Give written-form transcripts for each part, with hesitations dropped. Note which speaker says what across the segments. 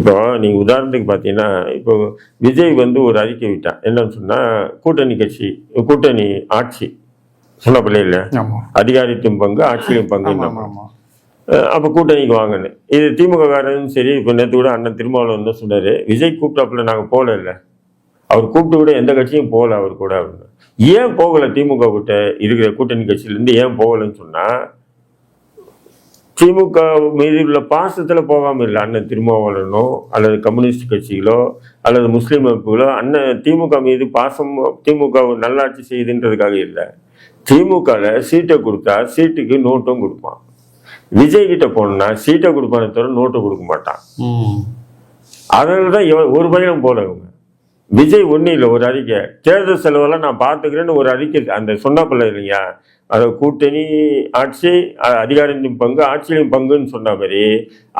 Speaker 1: இப்போ நீங்க உதாரணத்துக்கு பார்த்தீங்கன்னா, இப்போ விஜய் ஒரு அறிக்கை விட்டான். என்னன்னு சொன்னா, கூட்டணி கட்சி, கூட்டணி ஆட்சி சொன்னப்பில்லை இல்ல, அதிகாரத்தின் பங்கு ஆட்சியிலும் பங்கு. அப்ப கூட்டணிக்கு வாங்கன்னு இது திமுக காரனும் சரி. இப்ப நேற்று கூட அண்ணன் திருமாவளவன் தான் சொன்னாரு, விஜய் கூப்பிட்டாப்புல நாங்க போல இல்லை, அவர் கூப்பிட்டு கூட எந்த கட்சியும் போகல அவர் கூட அப்படின்னு. ஏன் போகல திமுக கிட்ட இருக்கிற கூட்டணி கட்சியில இருந்து ஏன் போகலன்னு சொன்னா, திமுக மீது உள்ள பாசத்துல போகாம இல்லை. அண்ணன் திருமாவளவனோ அல்லது கம்யூனிஸ்ட் கட்சிகளோ அல்லது முஸ்லீம் அமைப்புகளோ அண்ணன் திமுக மீது பாசம், திமுக நல்லாட்சி செய்யுதுன்றதுக்காக இல்லை. திமுகல சீட்டை கொடுத்தா சீட்டுக்கு நோட்டும் கொடுப்பான். விஜய் கிட்ட போனா சீட்டை கொடுப்பானே தவிர நோட்டை கொடுக்க மாட்டான். அதனாலதான் ஒரு பையனும் போல இவங்க. விஜய் ஒன்றும் இல்லை, ஒரு அறிக்கை, தேர்தல் செலவெல்லாம் நான் பார்த்துக்கிறேன்னு ஒரு அறிக்கை அந்த சொன்னாப்பில்ல இல்லையா, அதை கூட்டணி ஆட்சி அதிகாரத்தின் பங்கு ஆட்சியிலும் பங்குன்னு சொன்ன மாதிரி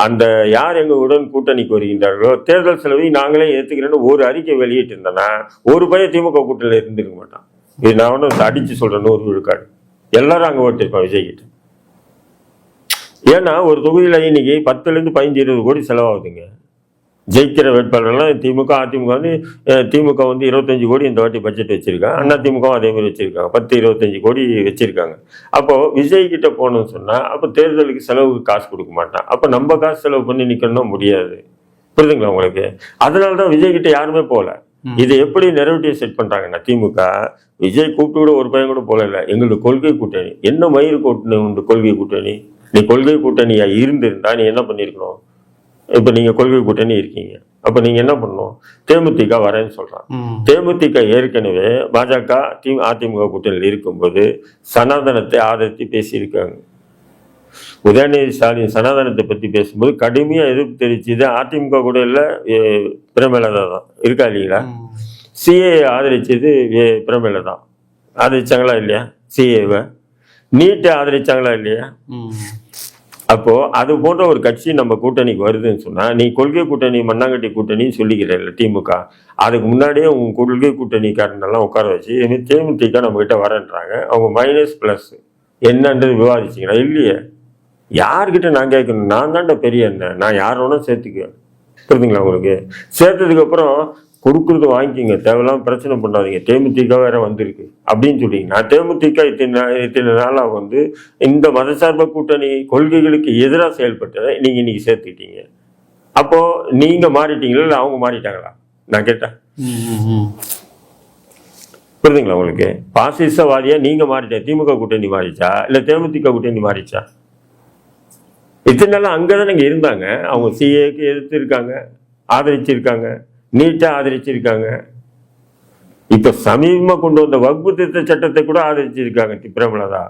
Speaker 1: அந்த யார் எங்களுடன் கூட்டணிக்கு வருகின்றார்களோ தேர்தல் செலவை நாங்களே ஏற்றுக்கிறேன்னு ஒரு அறிக்கை வெளியிட்டு இருந்தேன்னா ஒரு பையன் திமுக கூட்டணியில் இருந்திருக்க மாட்டான். இது நான் ஒன்றும் அடிச்சு சொல்றேன்னு ஒரு விழுக்காடு எல்லாரும் அங்கே ஓட்டிருப்பான் விஜய் கிட்ட. ஏன்னா ஒரு தொகுதியில் இன்னைக்கு 10 to 15-20 கோடி செலவாகுதுங்க. ஜெயிக்கிற வேட்பாளர்லாம் திமுக அதிமுக திமுக 25 கோடி இந்த வாட்டி பட்ஜெட் வச்சிருக்காங்க. அண்ணா திமுக அதே மாதிரி வச்சிருக்காங்க, 10-25 கோடி வச்சிருக்காங்க. அப்போ விஜய் கிட்ட போகணும்னு சொன்னா அப்போ தேர்தலுக்கு செலவுக்கு காசு கொடுக்க மாட்டான். அப்போ நம்ம காசு செலவு பண்ணி நிக்கணும் முடியாது. புரியுதுங்களா உங்களுக்கு? அதனாலதான் விஜய் கிட்ட யாருமே போகல. இதை எப்படி நெரேட்டிவ் செட் பண்றாங்கன்னா, திமுக விஜய் கூப்பிட்டு கூட ஒரு பையன் கூட போல இல்லை, எங்களோட கொள்கை கூட்டணி. என்ன மயிறு கூட்டணி உண்டு கொள்கை கூட்டணி? நீ கொள்கை கூட்டணியா இருந்திருந்தா நீ என்ன பண்ணிருக்கணும்? இப்ப நீங்க கொள்கை கூட்டணி இருக்கீங்க, அப்ப நீங்க என்ன பண்ணணும்? தேமுதிக வரேன்னு சொல்றான். தேமுதிக ஏற்கனவே பாஜக அதிமுக கூட்டணியில் இருக்கும்போது சனாதனத்தை ஆதரித்து பேசியிருக்காங்க. உதயநிதி ஸ்டாலின் சனாதனத்தை பத்தி பேசும்போது கடுமையா எதிர்ப்பு தெரிவிச்சது அதிமுக கூட இல்ல, பிரேமலதா தான் இருக்கா இல்லைங்களா? சிஏ ஆதரிச்சது பிரேமலதா ஆதரிச்சாங்களா இல்லையா? சிஏவை நீட்டை ஆதரிச்சாங்களா இல்லையா? அப்போ அது போன்ற ஒரு கட்சி நம்ம கூட்டணிக்கு வருதுன்னு சொன்னா, நீ கொள்கை கூட்டணி மண்ணாங்கட்டி கூட்டணி சொல்லிக்கிற திமுக, அதுக்கு முன்னாடியே உங்க கொள்கை கூட்டணிக்காரனெல்லாம் உட்கார வச்சு தேமுதிக நம்ம கிட்ட வரேன்றாங்க. அவங்க மைனஸ் பிளஸ் என்னன்றது விவாதிச்சிங்களா? இல்லையே. யாருக்கிட்ட நான் கேட்கணும்? நான் தான்டா பெரிய என்ன, நான் யாரோட சேர்த்துக்குவேன். புரியுதுங்களா உங்களுக்கு? சேர்த்ததுக்கு அப்புறம் கொடுக்குறது வாங்கிக்கிங்க, தேவையில்லாம பிரச்சனை பண்ணாதீங்க. தேமுதிக வேற வந்திருக்கு அப்படின்னு சொல்லிங்க. நான் தேமுதிக இத்தனை நாளாக இந்த மதசார்ப கூட்டணி கொள்கைகளுக்கு எதிராக செயல்பட்டதை நீங்க இன்னைக்கு சேர்த்துக்கிட்டீங்க. அப்போ நீங்க மாறிட்டீங்களா இல்லை அவங்க மாறிட்டாங்களா? நான் கேட்டேன். புரியுதுங்களா உங்களுக்கு? பாசிசவாதியா நீங்க மாறிட்டேன், திமுக கூட்டணி மாறிச்சா இல்ல தேமுதிக கூட்டணி மாறிச்சா? இத்தனை நாள் அங்கதான் நீங்க இருந்தாங்க. அவங்க சிஏக்கு எதிர்த்து இருக்காங்க, ஆதரிச்சிருக்காங்க, நீட்டா ஆதரிச்சிருக்காங்க. இப்ப சமீபமா கொண்டு வந்த வகுப்பு திருத்த சட்டத்தை கூட ஆதரிச்சிருக்காங்க பிரேமலதா.